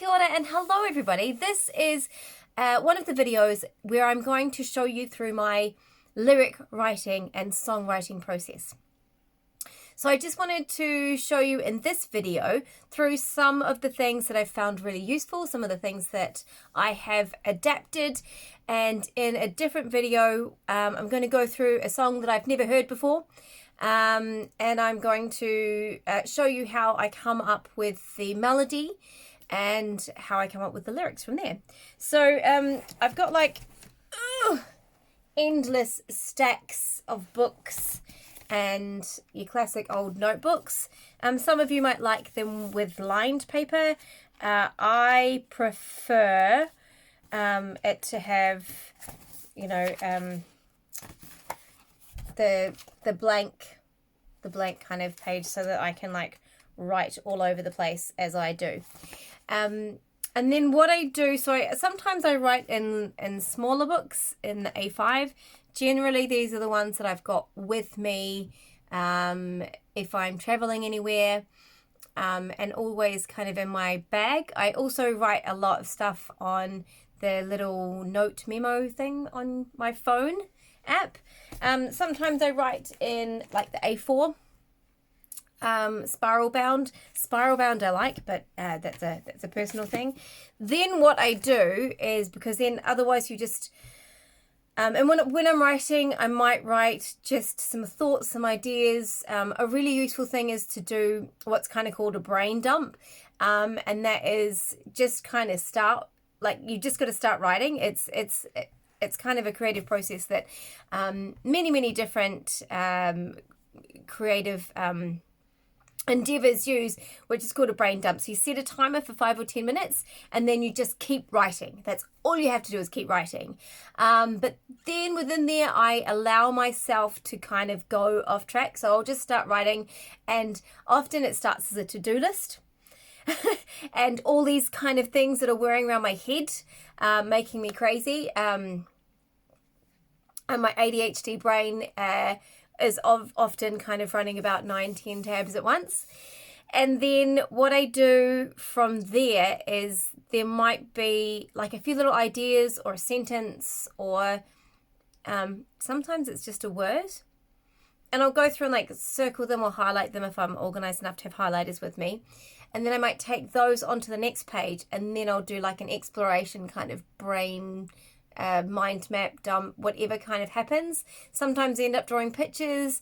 ora and hello everybody. This is one of the videos where I'm going to show you through my lyric writing and songwriting process. So I just wanted to show you in this video through some of the things that I've found really useful, some of the things that I have adapted, and in a different video I'm going to go through a song that I've never heard before. And I'm going to show you how I come up with the melody and how I come up with the lyrics from there. So I've got like endless stacks of books and your classic old notebooks. Some of you might like them with lined paper. I prefer it to have, you know, the blank kind of page, so that I can like write all over the place as I do. And then what I do, so sometimes I write in smaller books in the A5. Generally these are the ones that I've got with me if I'm traveling anywhere, and always kind of in my bag. I also write a lot of stuff on the little note memo thing on my phone app. Sometimes I write in like the A4 spiral bound I like, but that's a personal thing. Then what I do is, because then otherwise you just and when I'm writing, I might write just some thoughts, some ideas. A really useful thing is to do what's kind of called a brain dump, and that is just kind of start, like, you just got to start writing. It's kind of a creative process that many different creative endeavors use, which is called a brain dump. So you set a timer for 5 or 10 minutes and then you just keep writing. That's all you have to do, is keep writing. But then within there, I allow myself to kind of go off track. So I'll just start writing, and often it starts as a to-do list. And all these kind of things that are whirring around my head, making me crazy. And my ADHD brain is often kind of running about 9-10 tabs at once. And then what I do from there is there might be like a few little ideas or a sentence, or sometimes it's just a word. And I'll go through and like circle them or highlight them if I'm organized enough to have highlighters with me. And then I might take those onto the next page, and then I'll do like an exploration kind of brain mind map dump, whatever kind of happens. Sometimes I end up drawing pictures.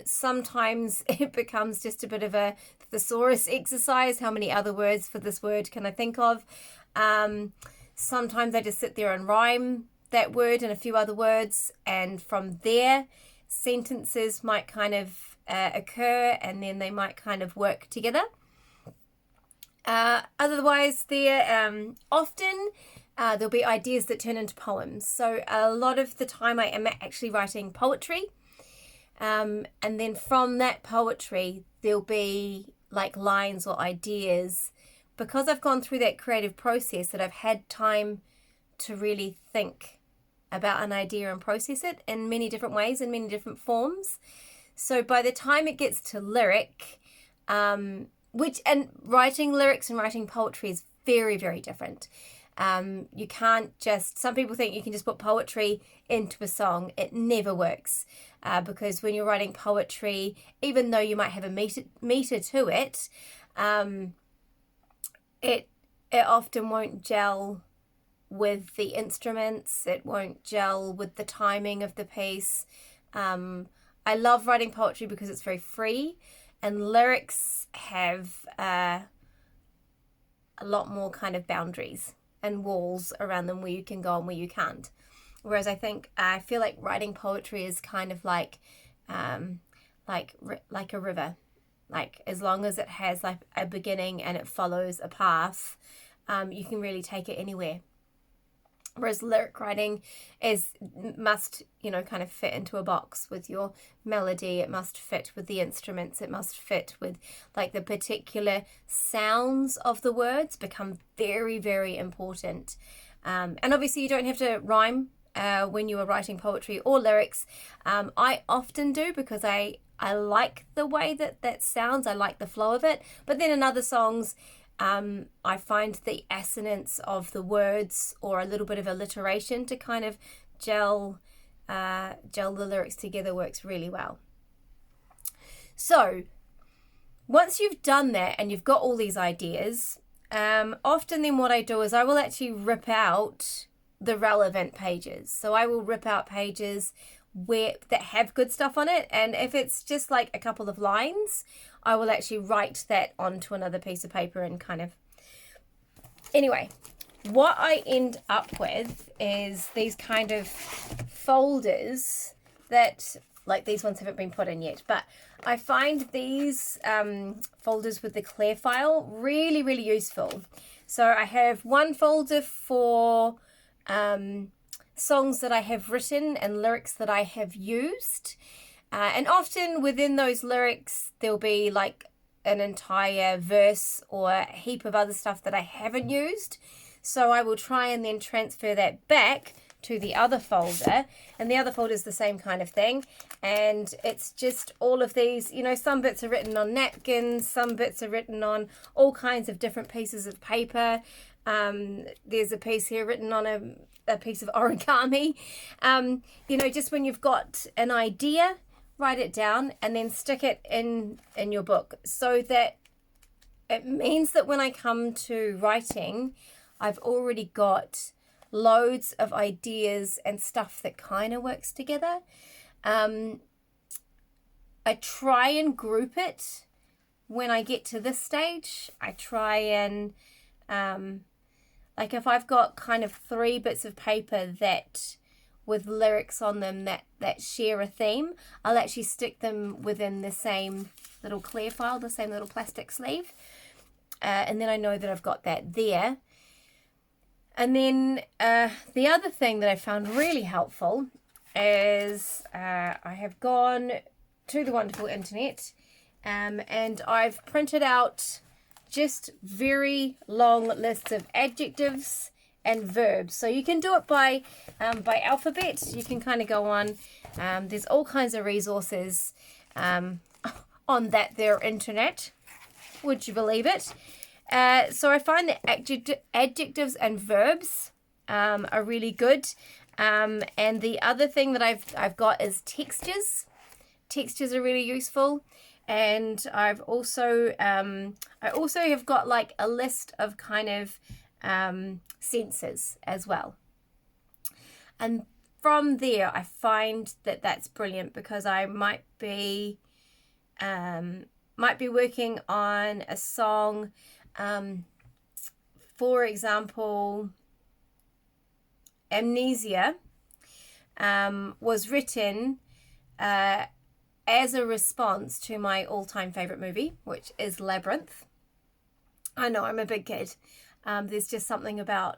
Sometimes it becomes just a bit of a thesaurus exercise. How many other words for this word can I think of? Sometimes I just sit there and rhyme that word and a few other words, and from there sentences might kind of occur, and then they might kind of work together. Otherwise, there often there'll be ideas that turn into poems. So a lot of the time I am actually writing poetry, and then from that poetry there'll be like lines or ideas, because I've gone through that creative process, that I've had time to really think about an idea and process it in many different ways, in many different forms. So by the time it gets to lyric, and writing lyrics and writing poetry is very different. You can't just, some people think you can just put poetry into a song. It never works, because when you're writing poetry, even though you might have a meter to it, it often won't gel with the instruments. It won't gel with the timing of the piece. I love writing poetry because it's very free, and lyrics have a lot more kind of boundaries and walls around them where you can go and where you can't. Whereas I feel like writing poetry is kind of like a river. Like, as long as it has like a beginning and it follows a path, you can really take it anywhere. Whereas lyric writing must, kind of fit into a box with your melody. It must fit with the instruments. It must fit with like the particular sounds of the words become very important. And obviously you don't have to rhyme when you are writing poetry or lyrics. I often do, because I like the way that sounds. I like the flow of it. But then in other songs, I find the assonance of the words or a little bit of alliteration to kind of gel the lyrics together works really well. So once you've done that and you've got all these ideas, often then what I do is I will actually rip out the relevant pages. So I will rip out pages that have good stuff on it, and if it's just like a couple of lines, I will actually write that onto another piece of paper and kind of... Anyway, what I end up with is these kind of folders that, like, these ones haven't been put in yet, but I find these folders with the clear file really, really useful. So I have one folder for songs that I have written and lyrics that I have used. And often within those lyrics, there'll be like an entire verse or a heap of other stuff that I haven't used. So I will try and then transfer that back to the other folder, and the other folder is the same kind of thing, and it's just all of these, you know, some bits are written on napkins, some bits are written on all kinds of different pieces of paper. There's a piece here written on a piece of origami. You know, just when you've got an idea, write it down and then stick it in your book, so that it means that when I come to writing, I've already got loads of ideas and stuff that kind of works together. I try and group it when I get to this stage. I try and like if I've got kind of 3 bits of paper that with lyrics on them that share a theme, I'll actually stick them within the same little clear file, the same little plastic sleeve, and then I know that I've got that there. And then the other thing that I found really helpful is I have gone to the wonderful internet, and I've printed out just very long lists of adjectives and verbs. So you can do it by alphabet. You can kind of go on. There's all kinds of resources on that there internet. Would you believe it? So I find that adjectives and verbs are really good. And the other thing that I've got is textures. Textures are really useful. And I've also I also have got like a list of kind of senses as well. And from there, I find that that's brilliant, because I might be working on a song. For example, Amnesia was written as a response to my all-time favorite movie, which is Labyrinth. I know, I'm a big kid. There's just something about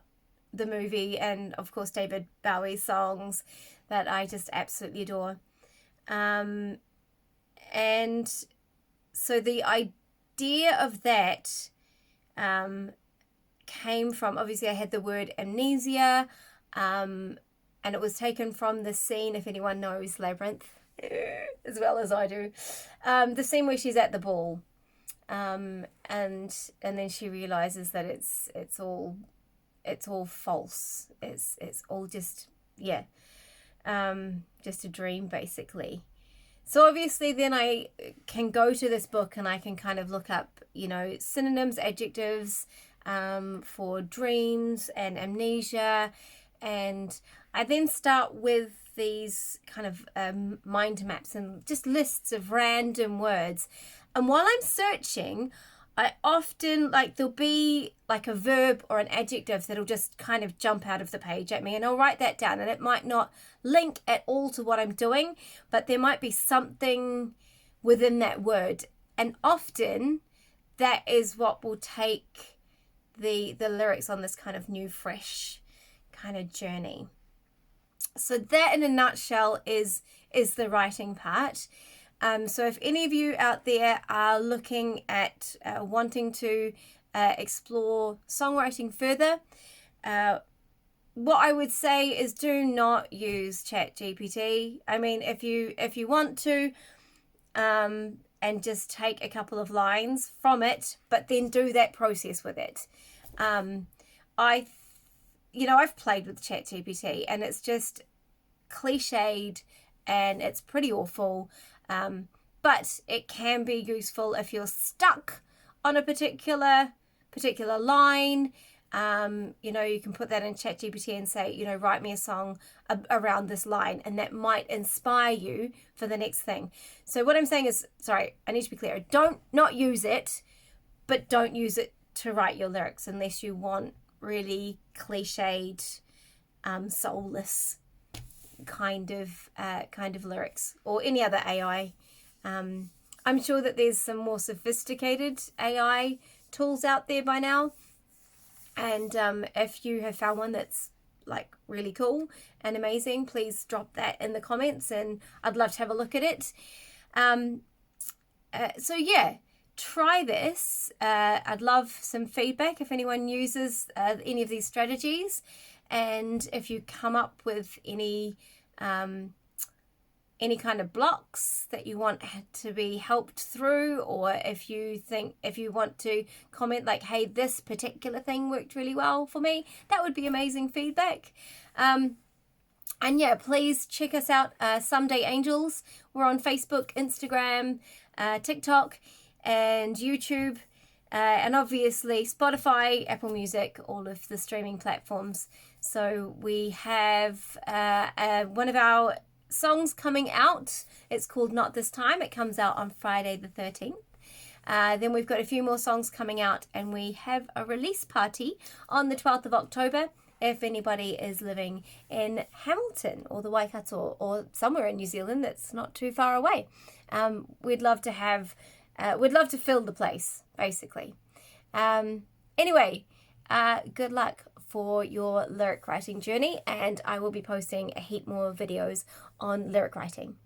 the movie and, of course, David Bowie's songs that I just absolutely adore. And so the idea of that came from, obviously I had the word amnesia, and it was taken from the scene, if anyone knows Labyrinth as well as I do, the scene where she's at the ball, and then she realizes that it's all false, it's all just a dream, basically. So obviously then I can go to this book and I can kind of look up, you know, synonyms, adjectives for dreams and amnesia. And I then start with these kind of mind maps and just lists of random words. And while I'm searching, I often, like, there'll be like a verb or an adjective that'll just kind of jump out of the page at me, and I'll write that down, and it might not link at all to what I'm doing, but there might be something within that word. And often that is what will take the lyrics on this kind of new, fresh kind of journey. So that in a nutshell is the writing part. So if any of you out there are looking at wanting to explore songwriting further, what I would say is do not use ChatGPT. I mean, if you want to, and and just take a couple of lines from it, but then do that process with it. I've played with ChatGPT and it's just cliched and it's pretty awful. But it can be useful if you're stuck on a particular line. You can put that in ChatGPT and say, write me a song around this line, and that might inspire you for the next thing. So what I'm saying is, sorry, I need to be clear. Not use it, but don't use it to write your lyrics unless you want really cliched, soulless kind of lyrics, or any other AI. I'm sure that there's some more sophisticated AI tools out there by now. And if you have found one that's like really cool and amazing, please drop that in the comments and I'd love to have a look at it. So yeah, try this. I'd love some feedback if anyone uses any of these strategies, and if you come up with any kind of blocks that you want to be helped through, or if you want to comment like, hey, this particular thing worked really well for me, that would be amazing feedback. And yeah, please check us out, Someday Angels. We're on Facebook, Instagram, TikTok, and YouTube, and obviously Spotify, Apple Music, all of the streaming platforms. So we have one of our songs coming out. It's called Not This Time. It comes out on Friday the 13th. Then we've got a few more songs coming out, and we have a release party on the 12th of October. If anybody is living in Hamilton or the Waikato or somewhere in New Zealand that's not too far away, we'd love to fill the place, basically. Anyway, good luck for your lyric writing journey, and I will be posting a heap more videos on lyric writing.